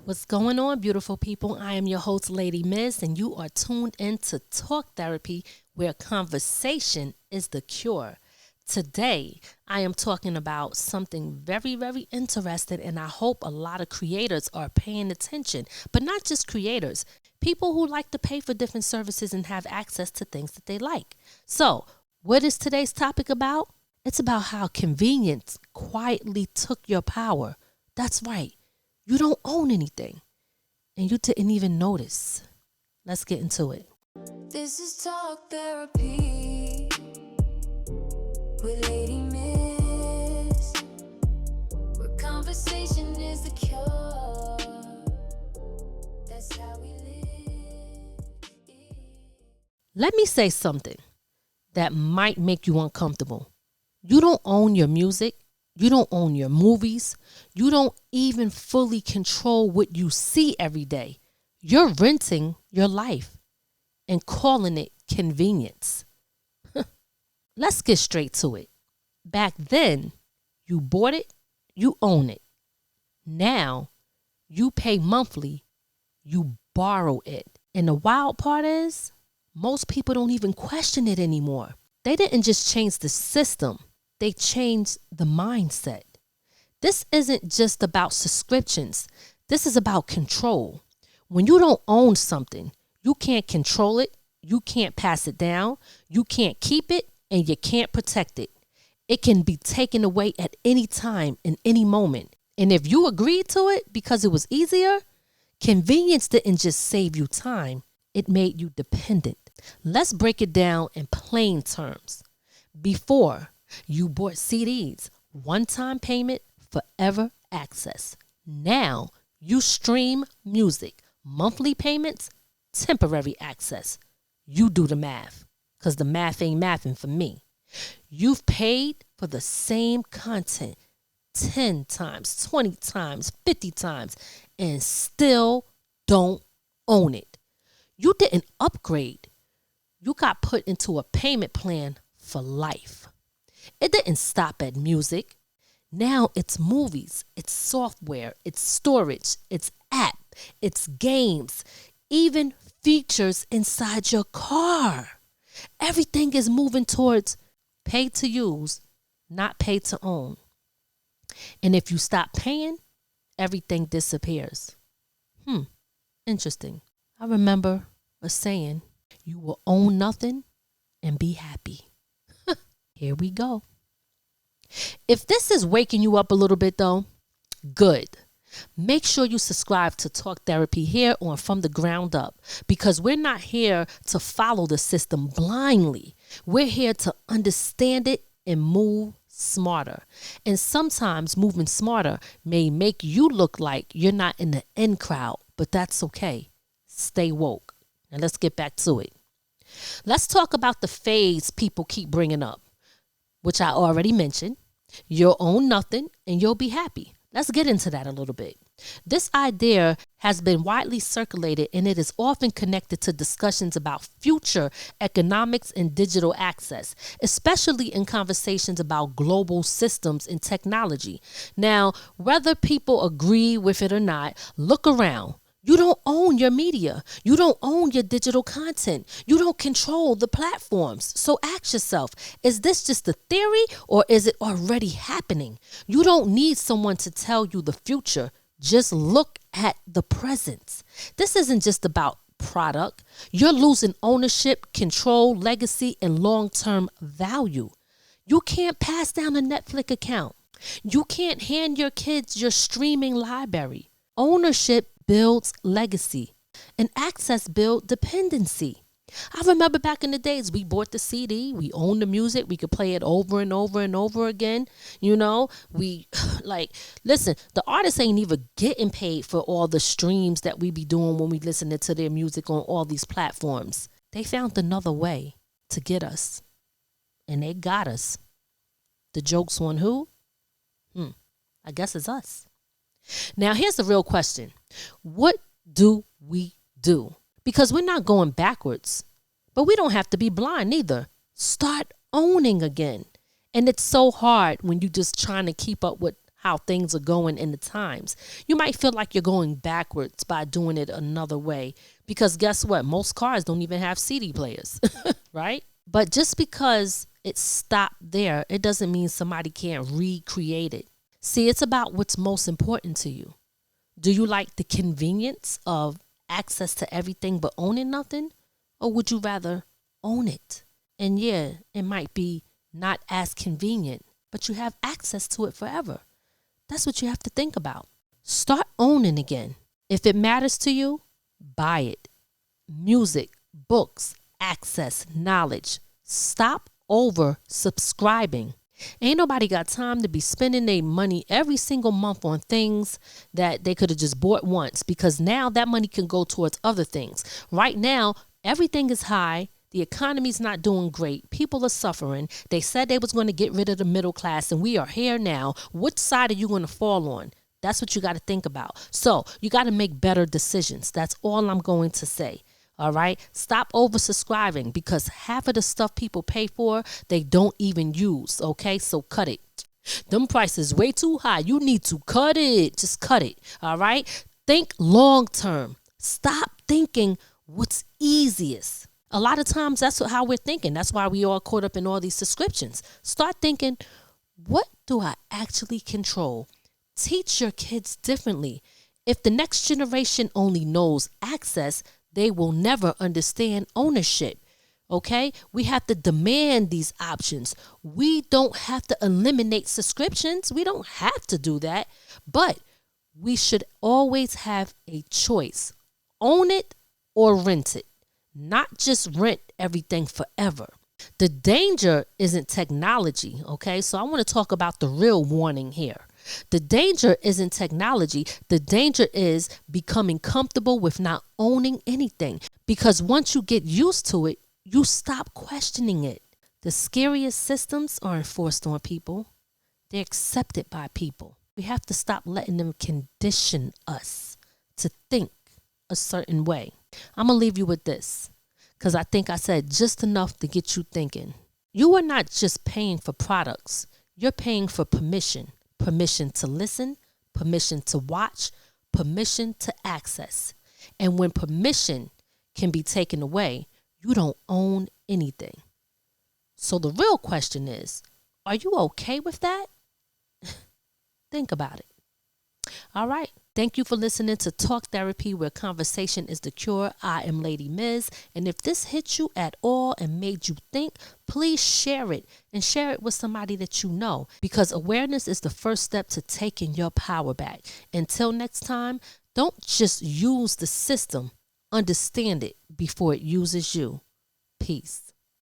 What's going on, beautiful people? I am your host, Lady Miss, and you are tuned in to Talk Therapy, where conversation is the cure. Today, I am talking about something very, very interesting, and I hope a lot of creators are paying attention, but not just creators, people who like to pay for different services and have access to things that they like. So, what is today's topic about? It's about how convenience quietly took your power. That's right. You don't own anything, and you didn't even notice. Let's get into it. This is Talk Therapy with Lady Miss, where conversation is the cure. That's how we live. Let me say something that might make you uncomfortable. You don't own your music. You don't own your movies. You don't even fully control what you see every day. You're renting your life and calling it convenience. Let's get straight to it. Back then, you bought it, you own it. Now, you pay monthly, you borrow it. And the wild part is, most people don't even question it anymore. They didn't just change the system, they changed the mindset. This isn't just about subscriptions. This is about control. When you don't own something, you can't control it, you can't pass it down, you can't keep it, and you can't protect it. It can be taken away at any time, in any moment. And if you agreed to it because it was easier, convenience didn't just save you time, it made you dependent. Let's break it down in plain terms. Before, you bought CDs, one-time payment, forever access. Now, you stream music, monthly payments, temporary access. You do the math, because the math ain't mathing for me. You've paid for the same content 10 times, 20 times, 50 times, and still don't own it. You didn't upgrade. You got put into a payment plan for life. It didn't stop at music. Now it's movies, it's software, it's storage, it's app, it's games, even features inside your car. Everything is moving towards pay to use, not pay to own. And if you stop paying, everything disappears. Interesting. I remember a saying, you will own nothing and be happy. Here we go. If this is waking you up a little bit though, good. Make sure you subscribe to Talk Therapy here on From the Ground Up, because we're not here to follow the system blindly. We're here to understand it and move smarter. And sometimes moving smarter may make you look like you're not in the in crowd, but that's okay. Stay woke. Now let's get back to it. Let's talk about the phase people keep bringing up, which I already mentioned. You'll own nothing and you'll be happy. Let's get into that a little bit. This idea has been widely circulated, and it is often connected to discussions about future economics and digital access, especially in conversations about global systems and technology. Now, whether people agree with it or not, look around. You don't own your media. You don't own your digital content. You don't control the platforms. So ask yourself, is this just a theory or is it already happening? You don't need someone to tell you the future. Just look at the present. This isn't just about product. You're losing ownership, control, legacy, and long-term value. You can't pass down a Netflix account. You can't hand your kids your streaming library. Ownership builds legacy, and access builds dependency. I remember back in the days, we bought the CD, we owned the music, we could play it over and over and over again. You know, listen, the artists ain't even getting paid for all the streams that we be doing when we listening to their music on all these platforms. They found another way to get us, and they got us. The joke's on who? I guess it's us. Now, here's the real question. What do we do? Because we're not going backwards, but we don't have to be blind either. Start owning again. And it's so hard when you're just trying to keep up with how things are going in the times. You might feel like you're going backwards by doing it another way, because guess what? Most cars don't even have CD players, right? But just because it stopped there, it doesn't mean somebody can't recreate it. See, it's about what's most important to you. Do you like the convenience of access to everything but owning nothing? Or would you rather own it? And yeah, it might be not as convenient, but you have access to it forever. That's what you have to think about. Start owning again. If it matters to you, buy it. Music, books, access, knowledge. Stop over subscribing. Ain't nobody got time to be spending their money every single month on things that they could have just bought once, because now that money can go towards other things. Right now, everything is high. The economy's not doing great. People are suffering. They said they was going to get rid of the middle class, and we are here now. Which side are you going to fall on? That's what you got to think about. So you got to make better decisions. That's all I'm going to say. All right. Stop oversubscribing, because half of the stuff people pay for, they don't even use. OK, so cut it. Them prices way too high. You need to cut it. Just cut it. All right. Think long term. Stop thinking what's easiest. A lot of times that's how we're thinking. That's why we all caught up in all these subscriptions. Start thinking, what do I actually control? Teach your kids differently. If the next generation only knows access, they will never understand ownership. Okay? We have to demand these options. We don't have to eliminate subscriptions. We don't have to do that. But we should always have a choice. Own it or rent it. Not just rent everything forever. The danger isn't technology, okay? So I want to talk about the real warning here. The danger isn't technology. The danger is becoming comfortable with not owning anything. Because once you get used to it, you stop questioning it. The scariest systems are enforced on people. They're accepted by people. We have to stop letting them condition us to think a certain way. I'm going to leave you with this, because I think I said just enough to get you thinking. You are not just paying for products. You're paying for permission. Permission to listen, permission to watch, permission to access. And when permission can be taken away, you don't own anything. So the real question is, are you okay with that? Think about it. All right. Thank you for listening to Talk Therapy, where conversation is the cure. I am Lady Miz. And if this hit you at all and made you think, please share it, and share it with somebody that you know, because awareness is the first step to taking your power back. Until next time, don't just use the system. Understand it before it uses you. Peace.